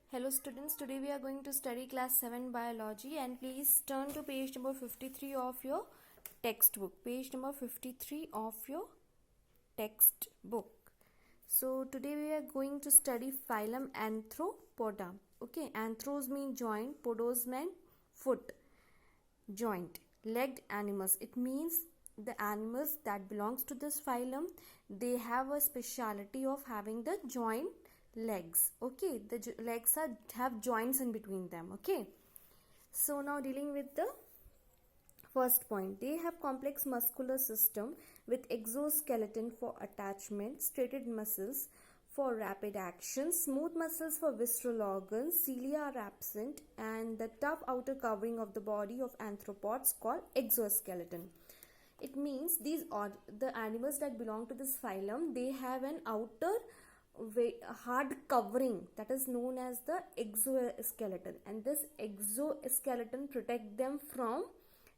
Hello students, today we are going to study class 7 biology and please turn to page number 53 of your textbook. Page number 53 of your textbook. So today we are going to study phylum Arthropoda. Okay, anthros mean joint, podos mean foot, joint, legged animals. It means the animals that belongs to this phylum, they have a speciality of having the joint legs. Okay, the legs have joints in between them. Okay, so now dealing with the first point, they have complex muscular system with exoskeleton for attachment, striated muscles for rapid action, smooth muscles for visceral organs, cilia are absent, and the tough outer covering of the body of arthropods called exoskeleton. It means the animals that belong to this phylum, they have an outer hard covering that is known as the exoskeleton, and this exoskeleton protect them from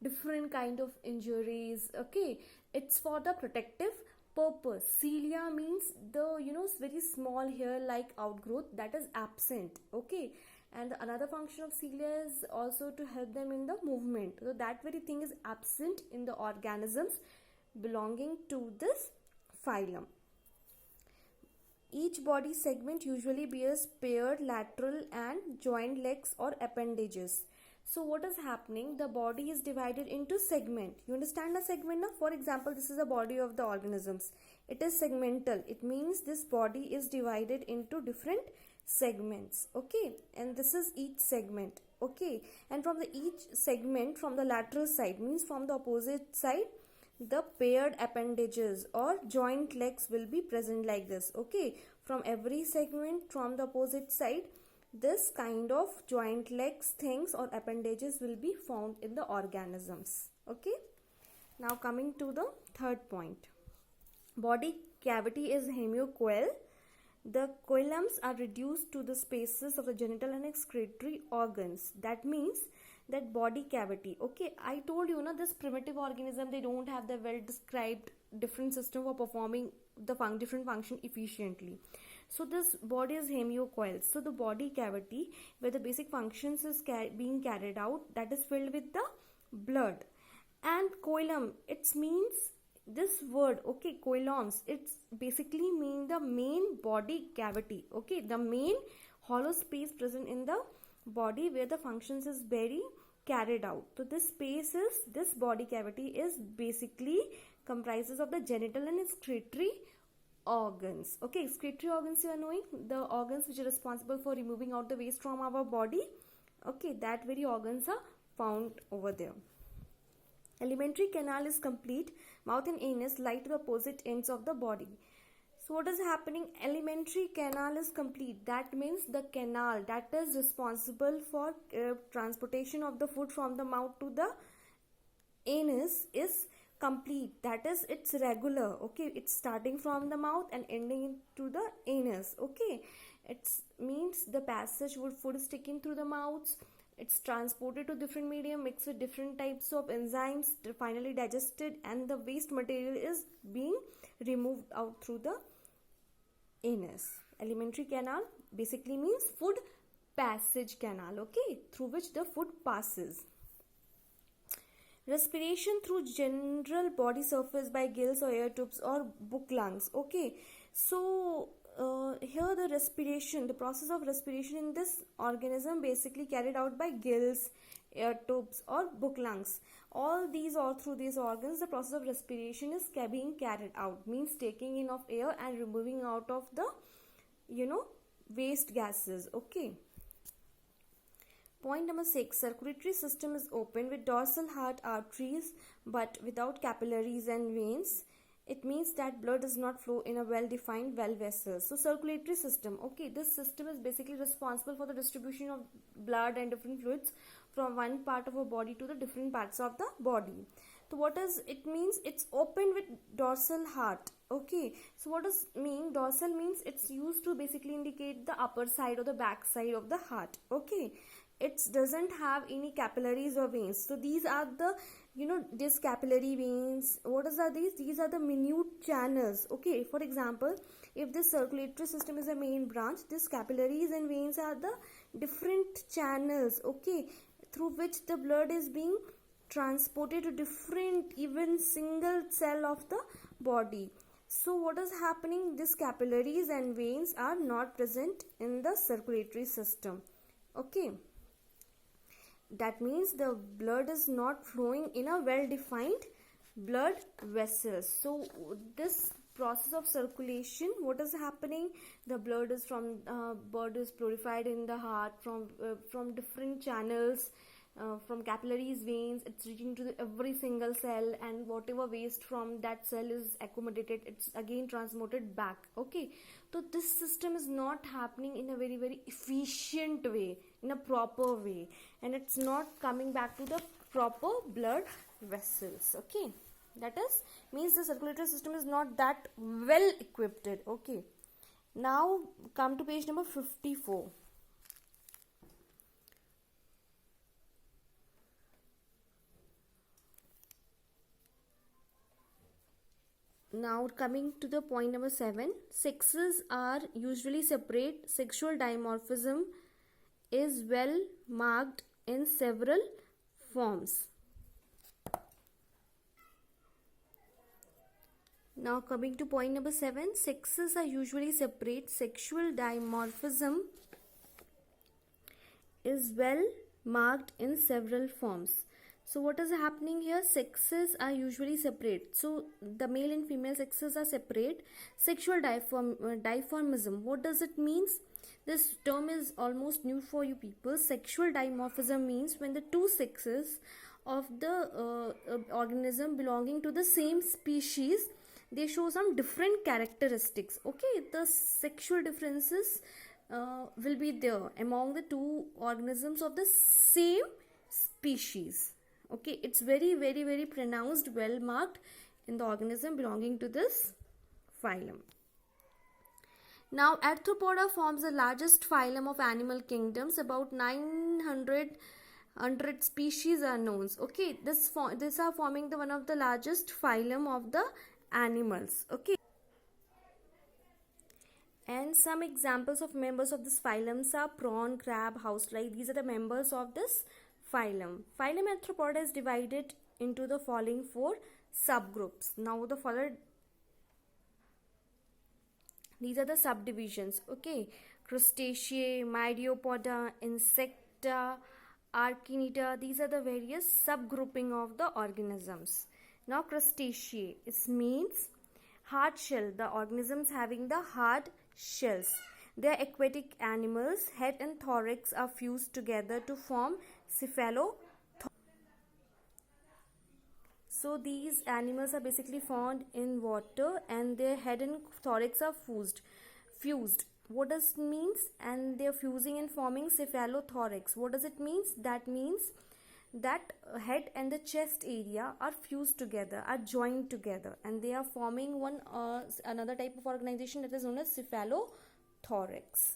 different kind of injuries. Okay, it's for the protective purpose. Cilia means the very small hair like outgrowth that is absent. Okay, and another function of cilia is also to help them in the movement, so that very thing is absent in the organisms belonging to this phylum. Each body segment usually bears paired lateral and joint legs or appendages. So what is happening? The body is divided into segment. You understand a segment now? For example, this is the body of the organisms. It is segmental. It means this body is divided into different segments. Okay, and this is each segment. Okay, and from the each segment, from the lateral side, means from the opposite side, the paired appendages or joint legs will be present like this. Okay, from every segment from the opposite side, this kind of joint legs things or appendages will be found in the organisms. Okay, now coming to the third point, body cavity is hemicoel. The coelms are reduced to the spaces of the genital and excretory organs. That means that body cavity. Okay, I told you this primitive organism, they don't have the well described different system for performing the different function efficiently. So this body is hemicoel. So the body cavity where the basic functions is being carried out, that is filled with the blood. And coelom, it means this word, okay, coeloms, it's basically mean the main body cavity. Okay, the main hollow space present in the body where the functions is very carried out. So this body cavity is basically comprises of the genital and excretory organs. Okay, excretory organs, you are knowing the organs which are responsible for removing out the waste from our body. Okay, that very organs are found over there. Alimentary canal is complete. Mouth and anus lie to the opposite ends of the body. So what is happening? Alimentary canal is complete. That means the canal that is responsible for transportation of the food from the mouth to the anus is complete. That is, it's regular. Okay, it's starting from the mouth and ending to the anus. Okay, it means the passage where food is taken through the mouths, it's transported to different medium, mixed with different types of enzymes, finally digested, and the waste material is being removed out through the anus. Alimentary canal basically means food passage canal, okay, through which the food passes. Respiration through general body surface by gills or air tubes or book lungs. Okay, so here the process of respiration in this organism basically carried out by gills, air tubes or book lungs. All through these organs, the process of respiration is being carried out, means taking in of air and removing out of the waste gases. Okay, point number 6, circulatory system is open with dorsal heart arteries but without capillaries and veins. It means that blood does not flow in a well-defined vessels. So circulatory system, okay, this system is basically responsible for the distribution of blood and different fluids from one part of a body to the different parts of the body. So what does it means? It's open with dorsal heart. Okay, so what does mean? Dorsal means it's used to basically indicate the upper side or the back side of the heart. Okay, it doesn't have any capillaries or veins. So these are the these capillary veins, are these are the minute channels. Okay, for example, if this circulatory system is a main branch, these capillaries and veins are the different channels, okay, through which the blood is being transported to different, even single cell of the body. So what is happening, these capillaries and veins are not present in the circulatory system. Okay, that means the blood is not flowing in a well defined blood vessels. So this process of circulation, what is happening, the blood is purified in the heart from different channels, from capillaries, veins, it's reaching to every single cell, and whatever waste from that cell is accommodated, it's again transmitted back. Okay, so this system is not happening in a very, very efficient way, in a proper way, and it's not coming back to the proper blood vessels. Okay, that is means the circulatory system is not that well equipped. Okay, now come to page number 54. Now coming to the point number 7, sexes are usually separate. Sexual dimorphism is well marked in several forms. Now coming to point number 7, sexes are usually separate. Sexual dimorphism is well marked in several forms. So what is happening here? Sexes are usually separate. So the male and female sexes are separate. Sexual dimorphism. What does it mean? This term is almost new for you people. Sexual dimorphism means when the two sexes of the organism belonging to the same species, they show some different characteristics. Okay, the sexual differences will be there among the two organisms of the same species. Okay, it's very, very, very pronounced, well marked in the organism belonging to this phylum. Now Arthropoda forms the largest phylum of animal kingdoms. About 900 species are known. Okay, this are forming one of the largest phylum of the animals. Okay, and some examples of members of this phylums are prawn, crab, housefly. These are the members of this phylum. Phylum Arthropoda is divided into the following 4 subgroups. Now these are the subdivisions. Okay, Crustaceae, Myriapoda, Insecta, Arachnida. These are the various subgrouping of the organisms. Now Crustaceae, it means hard shell, the organisms having the hard shells. They are aquatic animals. Head and thorax are fused together to form cephalothorax. So these animals are basically found in water and their head and thorax are fused. What does it mean? And they are fusing and forming cephalothorax. What does it mean? That means that head and the chest area are fused together, are joined together, and they are forming another type of organization that is known as cephalothorax.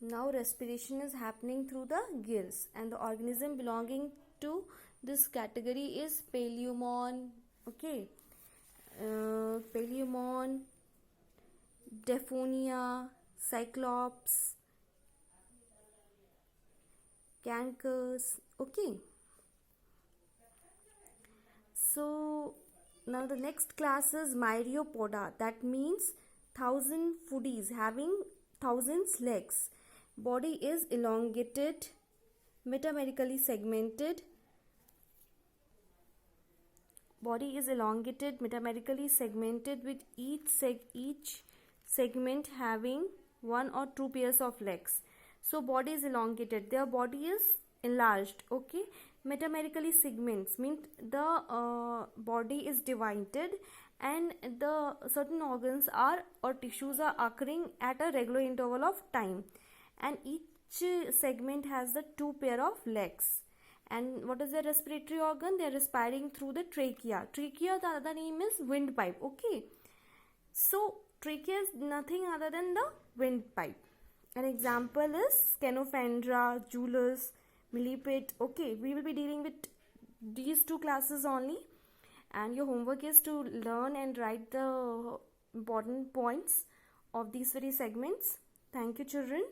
Now respiration is happening through the gills, and the organism belonging to this category is Palaemon. Okay, Palaemon, Diphonia, Cyclops, Cancers. Okay, so now the next class is Myriapoda. That means 1000 foodies having 1000 legs. Body is elongated, metamerically segmented. Body is elongated, metamerically segmented, with each segment having 1 or 2 pairs of legs. So body is elongated, their body is enlarged. Okay, metamerically segments means the body is divided and the certain organs or tissues are occurring at a regular interval of time, and each segment has the 2 pair of legs. And what is the respiratory organ? They are respiring through the trachea. Trachea, the other name is windpipe. Okay, so trachea is nothing other than the windpipe. An example is Scanopendra, Julius, millipede. Okay, we will be dealing with these two classes only, and your homework is to learn and write the important points of these very segments. Thank you, children.